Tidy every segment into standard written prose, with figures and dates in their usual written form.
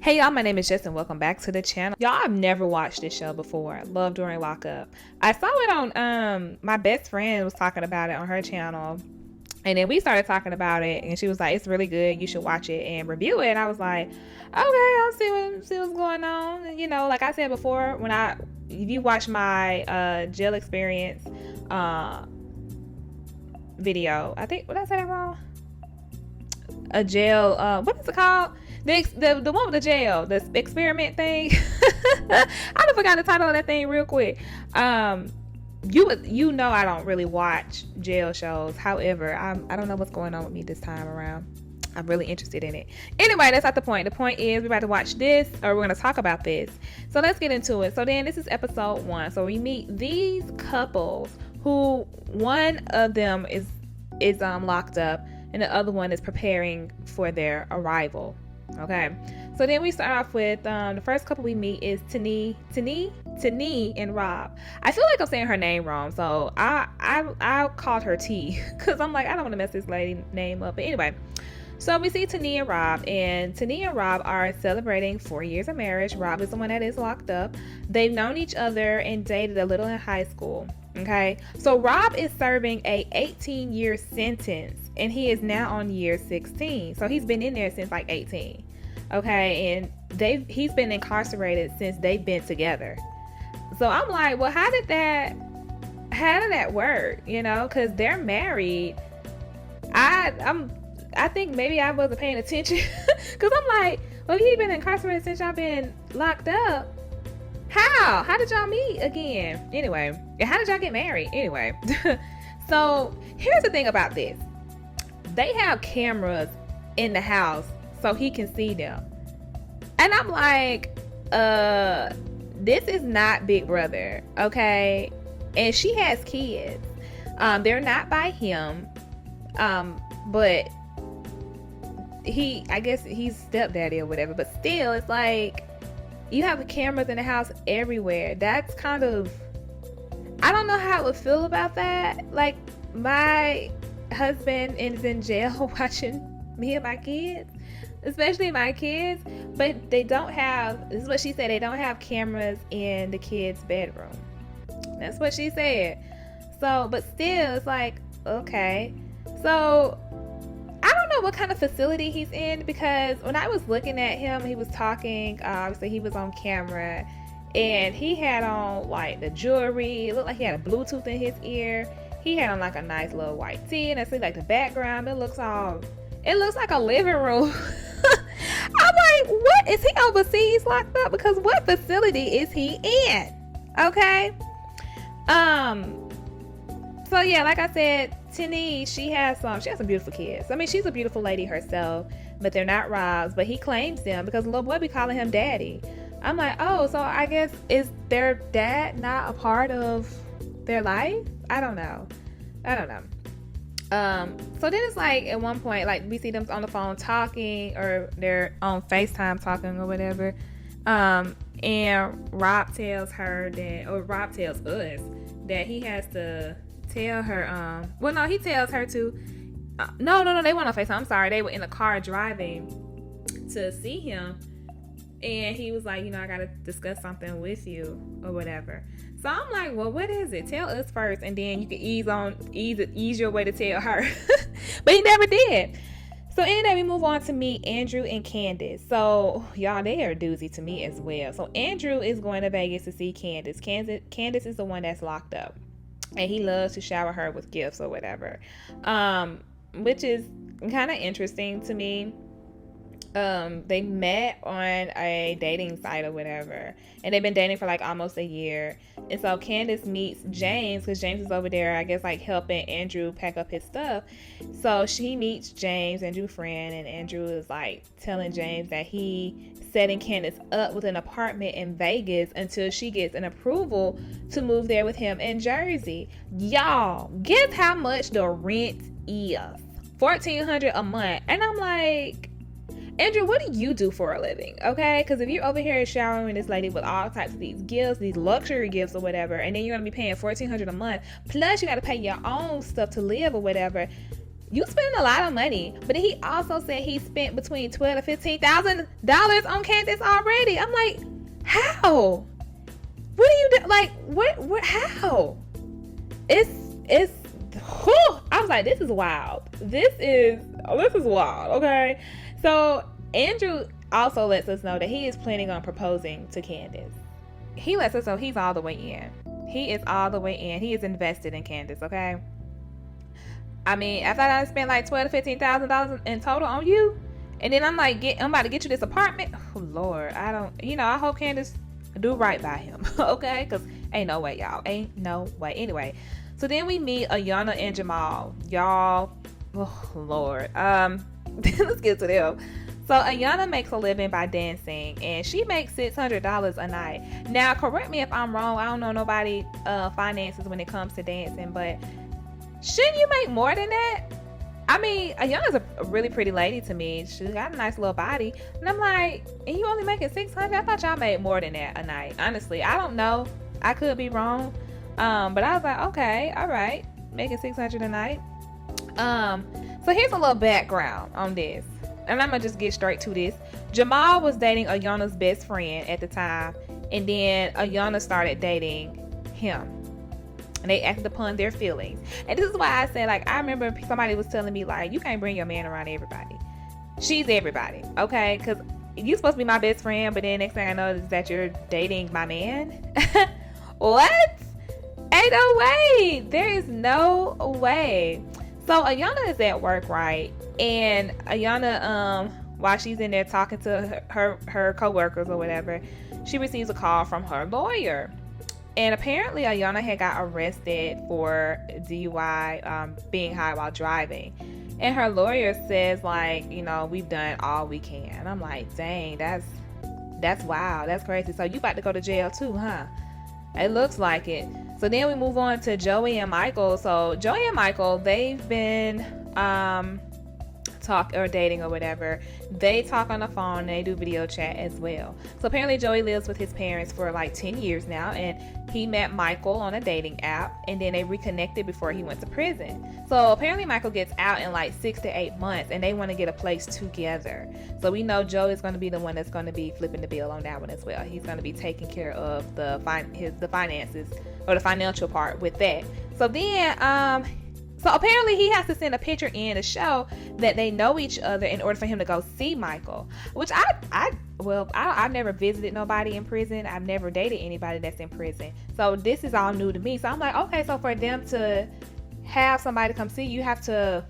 Hey y'all, my name is Jess and welcome back to the channel. Y'all, I've never watched this show before. Love During Lockup. I saw it on my best friend was talking about it on her channel. And then we started talking about it and she was like, it's really good. You should watch it and review it. And I was like, okay, I'll see what's going on. And, you know, like I said before, if you watch my jail experience video, I think, did I say that wrong? A jail, what is it called? The one with the jail, the experiment thing. I done forgot the title of that thing real quick. You know I don't really watch jail shows. However, I don't know what's going on with me this time around. I'm really interested in it. Anyway, that's not the point. The point is we're about to watch this, or we're going to talk about this. So let's get into it. So then this is episode 1. So we meet these couples who one of them is locked up and the other one is preparing for their arrival. Okay, so then we start off with the first couple we meet is Tani and Rob. I feel like I'm saying her name wrong, so I called her T because I'm like, I don't want to mess this lady name up. But anyway, so we see Tani and Rob are celebrating 4 years of marriage. Rob is the one that is locked up. They've known each other and dated a little in high school. Okay, so Rob is serving a 18-year sentence and he is now on year 16. So he's been in there since like 18. Okay, and he's been incarcerated since they've been together. So I'm like, well, how did that work? You know, because they're married. I think maybe I wasn't paying attention because I'm like, well, he's been incarcerated since y'all been locked up. How did y'all meet again? Anyway, how did y'all get married? Anyway, so here's the thing about this. They have cameras in the house so he can see them. And I'm like, this is not Big Brother, okay? And she has kids. They're not by him. But I guess he's stepdaddy or whatever. But still, it's like, you have cameras in the house everywhere. That's kind of, I don't know how I would feel about that. Like, my husband is in jail watching me and my kids, especially my kids, but they don't have, this is what she said, they don't have cameras in the kids' bedroom. That's what she said. So, but still, it's like, okay. So, I don't know what kind of facility he's in, because when I was looking at him, he was talking, obviously he was on camera, and he had on like the jewelry. It looked like he had a Bluetooth in his ear. He had on like a nice little white tee, and I see like the background, it looks like a living room. I'm like, what, is he overseas locked up? Because what facility is he in? Okay. So yeah, like I said, Tani, she has some beautiful kids. I mean, she's a beautiful lady herself, but they're not Rob's, but he claims them because little boy be calling him daddy. I'm like, oh, so I guess, is their dad not a part of their life? I don't know. So then it's like at one point, like we see them on the phone talking, or they're on FaceTime talking or whatever. And Rob tells us that he has to tell her, he tells her to, no, they weren't on FaceTime. I'm sorry. They were in the car driving to see him. And he was like, I got to discuss something with you or whatever. So I'm like, well, what is it? Tell us first, and then you can ease your way to tell her. But he never did. So anyway, we move on to meet Andrew and Candace. So y'all, they are a doozy to me as well. So Andrew is going to Vegas to see Candace. Candace is the one that's locked up, and he loves to shower her with gifts or whatever, which is kind of interesting to me. They met on a dating site or whatever, and they've been dating for like almost a year. And so Candace meets James, because James is over there, I guess, like helping Andrew pack up his stuff. So she meets James, Andrew's friend, and Andrew is like telling James that he setting Candace up with an apartment in Vegas until she gets an approval to move there with him in Jersey. Y'all, guess how much the rent is? $1,400 a month. And I'm like, Andrew, what do you do for a living? Okay, because if you're over here showering this lady with all types of these gifts, these luxury gifts or whatever, and then you're gonna be paying $1,400 a month, plus you got to pay your own stuff to live or whatever, you spending a lot of money. But then he also said he spent between $12,000 to $15,000 on Candace already. I'm like, how? What do you do? Like, what, how? It's, whew. I was like, this is wild. This is wild, okay? So, Andrew also lets us know that he is planning on proposing to Candace. He lets us know he's all the way in. He is all the way in. He is invested in Candace, okay? I mean, after I spent like $12,000 to $15,000 in total on you, and then I'm about to get you this apartment. Oh, Lord, I hope Candace do right by him, okay? Because ain't no way, y'all. Ain't no way. Anyway, so then we meet Ayana and Jamal. Y'all, oh, Lord. Let's get to them. So Ayana makes a living by dancing, and she makes $600 a night. Now, correct me if I'm wrong. I don't know nobody finances when it comes to dancing, but shouldn't you make more than that? I mean, Ayana's a really pretty lady to me. She's got a nice little body. And I'm like, and you only making $600? I thought y'all made more than that a night. Honestly, I don't know. I could be wrong. But I was like, okay, all right. Making $600 a night. So here's a little background on this. And I'm going to just get straight to this. Jamal was dating Ayana's best friend at the time. And then Ayana started dating him. And they acted upon their feelings. And this is why I said, like, I remember somebody was telling me, like, you can't bring your man around everybody. She's everybody, okay? Because you're supposed to be my best friend, but then next thing I know is that you're dating my man. What? Ain't no way. There is no way. So Ayana is at work, right? And Ayana, while she's in there talking to her co-workers or whatever, she receives a call from her lawyer. And apparently Ayana had got arrested for DUI, being high while driving. And her lawyer says, like, we've done all we can. And I'm like, dang, that's wild. That's crazy. So you about to go to jail too, huh? It looks like it. So then we move on to Joey and Michael. So Joey and Michael, they've been talk or dating or whatever. They talk on the phone and they do video chat as well. So apparently Joey lives with his parents for like 10 years now, and he met Michael on a dating app, and then they reconnected before he went to prison. So apparently Michael gets out in like 6 to 8 months, and they want to get a place together. So we know Joey is going to be the one that's going to be flipping the bill on that one as well. He's going to be taking care of the finances or the financial part with that. So then so apparently he has to send a picture in to show that they know each other in order for him to go see Michael, which I've never visited nobody in prison. I've never dated anybody that's in prison. So this is all new to me. So I'm like, okay, so for them to have somebody come see you, have to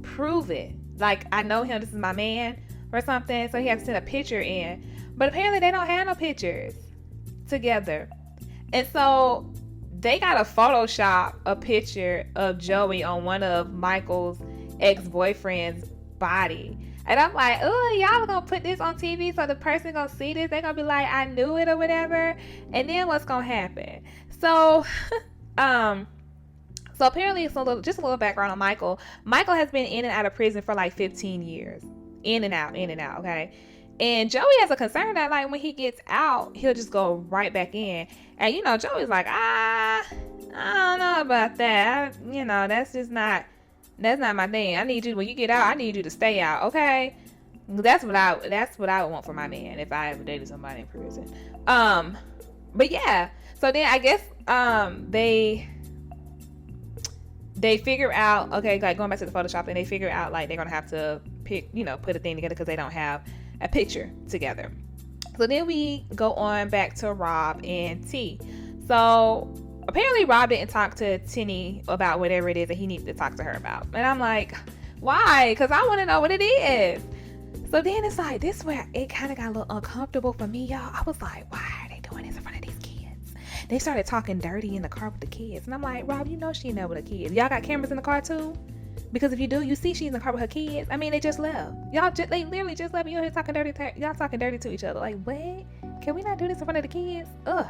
prove it. Like, I know him, this is my man or something. So he has to send a picture in. But apparently they don't have no pictures together. And so they got to Photoshop a picture of Joey on one of Michael's ex-boyfriend's body. And I'm like, oh, y'all going to put this on TV so the person going to see this? They're going to be like, I knew it or whatever. And then what's going to happen? So, so apparently it's just a little background on Michael. Michael has been in and out of prison for like 15 years. In and out, okay? And Joey has a concern that, like, when he gets out, he'll just go right back in. And, Joey's like, I don't know about that. That's not my thing. I need you, when you get out, I need you to stay out, okay? That's what I would want for my man if I ever dated somebody in prison. But yeah. So then I guess, they figure out, okay, like going back to the Photoshop, and they figure out, like, they're going to have to put a thing together because they don't have a picture together. So then we go on back to Rob and T. So apparently Rob didn't talk to Tinny about whatever it is that he needs to talk to her about. And I'm like, why? Because I want to know what it is. So then it's like, this where it kind of got a little uncomfortable for me, y'all. I was like, why are they doing this in front of these kids? They started talking dirty in the car with the kids. And I'm like, Rob, she in there with the kids. Y'all got cameras in the car too? Because if you do, you see she's in the car with her kids. I mean, they just left. They literally just left. You're here talking dirty. Y'all talking dirty to each other. Like, what? Can we not do this in front of the kids? Ugh.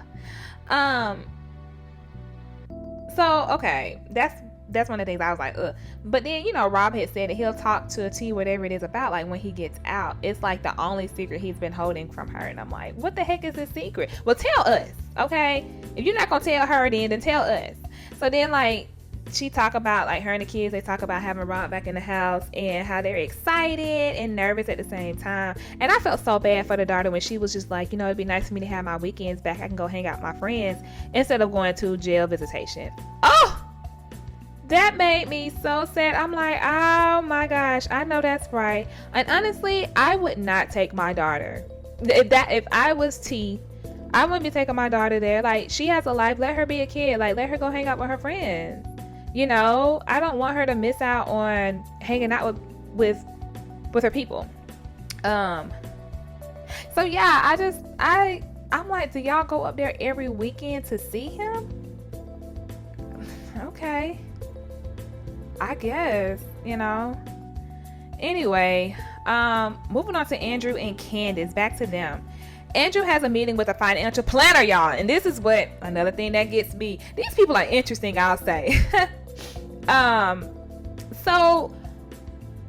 So okay, that's one of the things I was like, ugh. But then Rob had said that he'll talk to T whatever it is about. Like when he gets out, it's like the only secret he's been holding from her. And I'm like, what the heck is this secret? Well, tell us, okay? If you're not gonna tell her, then tell us. So then like she talk about, like, her and the kids, they talk about having Rob back in the house and how they're excited and nervous at the same time. And I felt so bad for the daughter when she was just like, it'd be nice for me to have my weekends back. I can go hang out with my friends instead of going to jail visitation. Oh, that made me so sad. I'm like, oh my gosh, I know that's right. And honestly, I would not take my daughter. If I was T, I wouldn't be taking my daughter there. Like, she has a life. Let her be a kid. Like, let her go hang out with her friends. I don't want her to miss out on hanging out with her people. So yeah, I'm like, do y'all go up there every weekend to see him? Okay, I guess, Anyway, moving on to Andrew and Candace, back to them. Andrew has a meeting with a financial planner, y'all, and this is another thing that gets me. These people are interesting, I'll say. So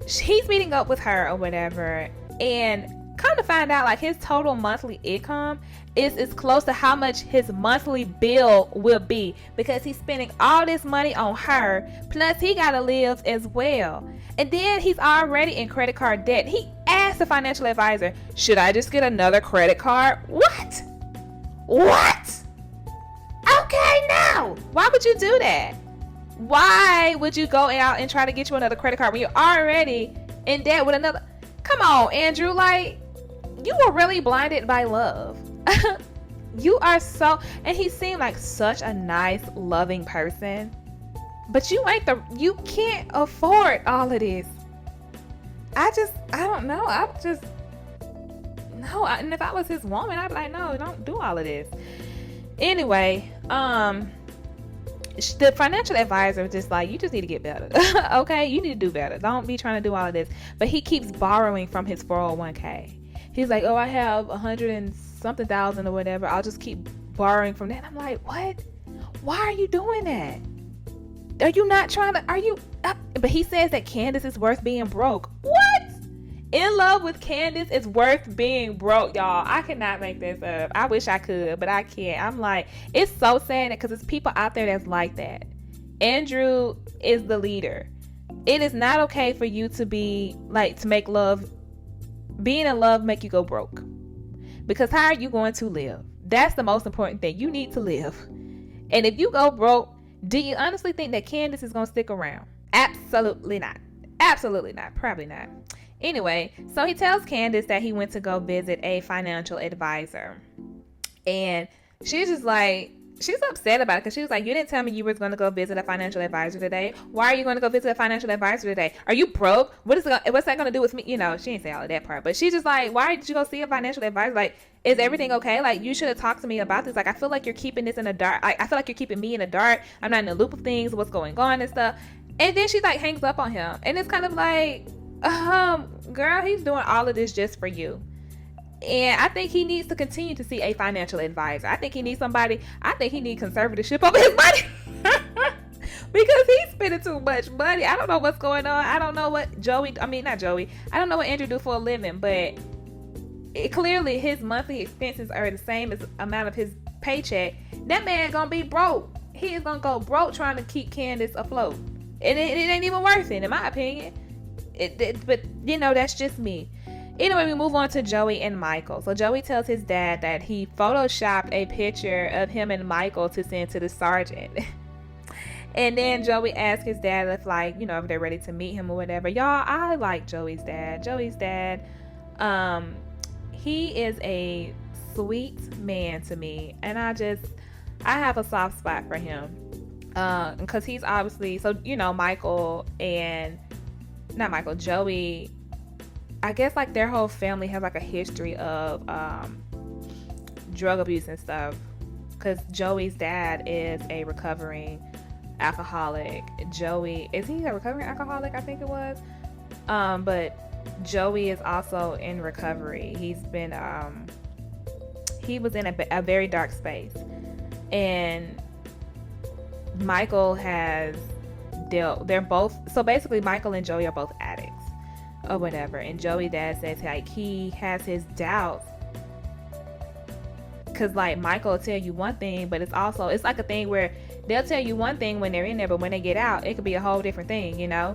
he's meeting up with her or whatever, and come to find out, like, his total monthly income is as close to how much his monthly bill will be, because he's spending all this money on her, plus he gotta live as well. And then he's already in credit card debt. He asked the financial advisor, should I just get another credit card? What? Okay, no. Why would you do that? Why would you go out and try to get you another credit card when you're already in debt with another? Come on, Andrew. Like, you were really blinded by love. You are so, and he seemed like such a nice, loving person, but you you can't afford all of this. I don't know. No. And if I was his woman, I'd be like, no, don't do all of this. Anyway, the financial advisor was just like, you just need to get better. Okay, you need to do better. Don't be trying to do all of this. But he keeps borrowing from his 401k. He's like, oh, I have 100 and something thousand or whatever. I'll just keep borrowing from that. And I'm like, what? Why are you doing that? Are you not trying to, but he says that Candace is worth being broke. What? In love with Candace is worth being broke, y'all. I cannot make this up. I wish I could, but I can't. I'm like, it's so sad because there's people out there that's like that. Andrew is the leader. It is not okay for you to be like, to make love, being in love make you go broke. Because how are you going to live? That's the most important thing. You need to live. And if you go broke, do you honestly think that Candace is going to stick around? Absolutely not. Absolutely not. Probably not. Anyway, so he tells Candace that he went to go visit a financial advisor. And she's just like, she's upset about it because she was like, you didn't tell me you were going to go visit a financial advisor today. Why are you going to go visit a financial advisor today? Are you broke? What's that going to do with me? She didn't say all of that part, but she's just like, why did you go see a financial advisor? Like, is everything okay? Like, you should have talked to me about this. Like, I feel like you're keeping this in the dark. I feel like you're keeping me in the dark. I'm not in the loop of things, what's going on and stuff. And then she like hangs up on him. And it's kind of like, girl, he's doing all of this just for you. And I think he needs to continue to see a financial advisor. I think he needs conservatorship over his money. Because he's spending too much money. I don't know what's going on. I don't know what I don't know what Andrew do for a living, but clearly his monthly expenses are the same as amount of his paycheck. That man gonna be broke. He is gonna go broke trying to keep Candace afloat. And it ain't even worth it, in my opinion. But that's just me. Anyway, we move on to Joey and Michael. So Joey tells his dad that he photoshopped a picture of him and Michael to send to the sergeant. And then Joey asks his dad if they're ready to meet him or whatever. Y'all, I like Joey's dad. He is a sweet man to me. And I have a soft spot for him. Because he's obviously, Joey, I guess like their whole family has like a history of drug abuse and stuff, because Joey's dad is a recovering alcoholic. Joey, is he a recovering alcoholic? I think it was. But Joey is also in recovery. He was in a very dark space, and Michael has basically Michael and Joey are both addicts or whatever, and Joey dad says like he has his doubts because like Michael will tell you one thing, but it's like a thing where they'll tell you one thing when they're in there, but when they get out, it could be a whole different thing, you know?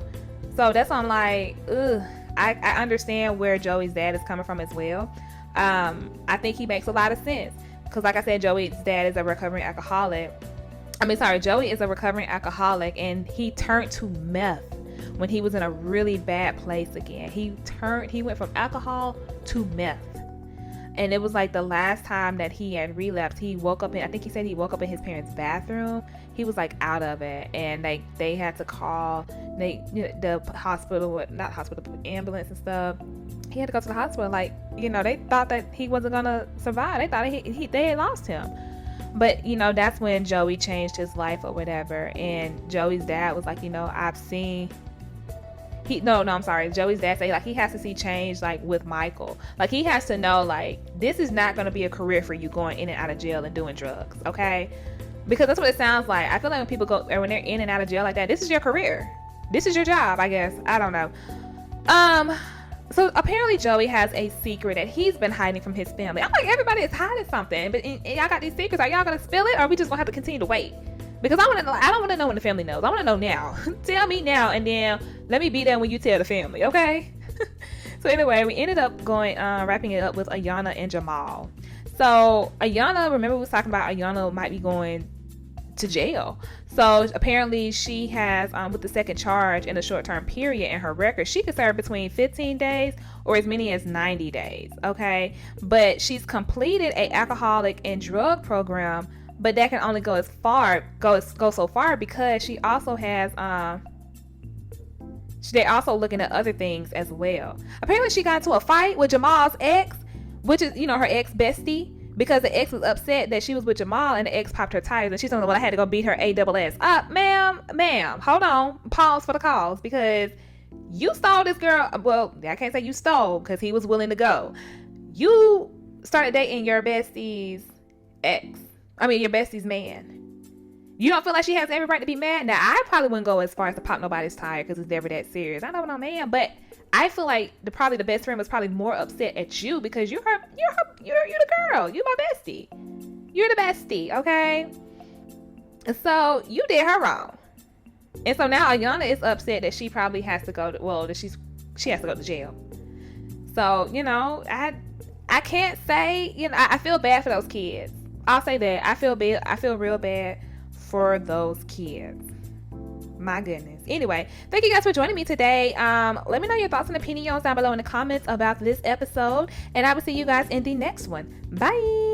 So that's why I'm like, ugh. I understand where Joey's dad is coming from as well. I think he makes a lot of sense. Because like I said, Joey's dad is a recovering alcoholic. Joey is a recovering alcoholic, and he turned to meth when he was in a really bad place again. He went from alcohol to meth. And it was like the last time that he had relapsed, he woke up I think he said he woke up in his parents' bathroom. He was like out of it, and they had to call the hospital, not hospital, ambulance and stuff. He had to go to the hospital. Like, you know, they thought that he wasn't gonna survive. They thought they had lost him. But, you know, that's when Joey changed his life or whatever. And Joey's dad was like, you know, Joey's dad said, like, he has to see change, like, with Michael. Like, he has to know, like, this is not going to be a career for you going in and out of jail and doing drugs, okay? Because that's what it sounds like. I feel like when people when they're in and out of jail like that, this is your career. This is your job, I guess. I don't know. So apparently Joey has a secret that he's been hiding from his family. I'm like, everybody is hiding something, but y'all got these secrets. Are y'all gonna spill it, or are we just gonna have to continue to wait? Because I want to know. I don't want to know when the family knows. I want to know now. Tell me now, and then let me be there when you tell the family, okay? So anyway, we ended up wrapping it up with Ayanna and Jamal. So Ayanna, remember we was talking about Ayanna might be going to jail. So apparently she has, with the second charge in a short-term period in her record, she could serve between 15 days or as many as 90 days, okay? But she's completed a alcoholic and drug program, but that can only go so far because she also has, they're also looking at other things as well. Apparently she got into a fight with Jamal's ex, which is, you know, her ex-bestie, because the ex was upset that she was with Jamal and the ex popped her tires, and she's like, well, I had to go beat her ASS up. Ma'am, hold on. Pause for the cause, because you stole this girl. Well, I can't say you stole because he was willing to go. You started dating your bestie's man. You don't feel like she has every right to be mad? Now, I probably wouldn't go as far as to pop nobody's tire because it's never that serious. I know no man, but I feel like the best friend was probably more upset at you because you're the girl. You're my bestie. You're the bestie, okay? So you did her wrong. And so now Ayanna is upset that she probably has to go to, she has to go to jail. So, you know, I can't say, you know, I feel bad for those kids. I'll say that. I feel real bad for those kids. My goodness. Anyway, thank you guys for joining me today. Let me know your thoughts and opinions down below in the comments about this episode, and I will see you guys in the next one. Bye.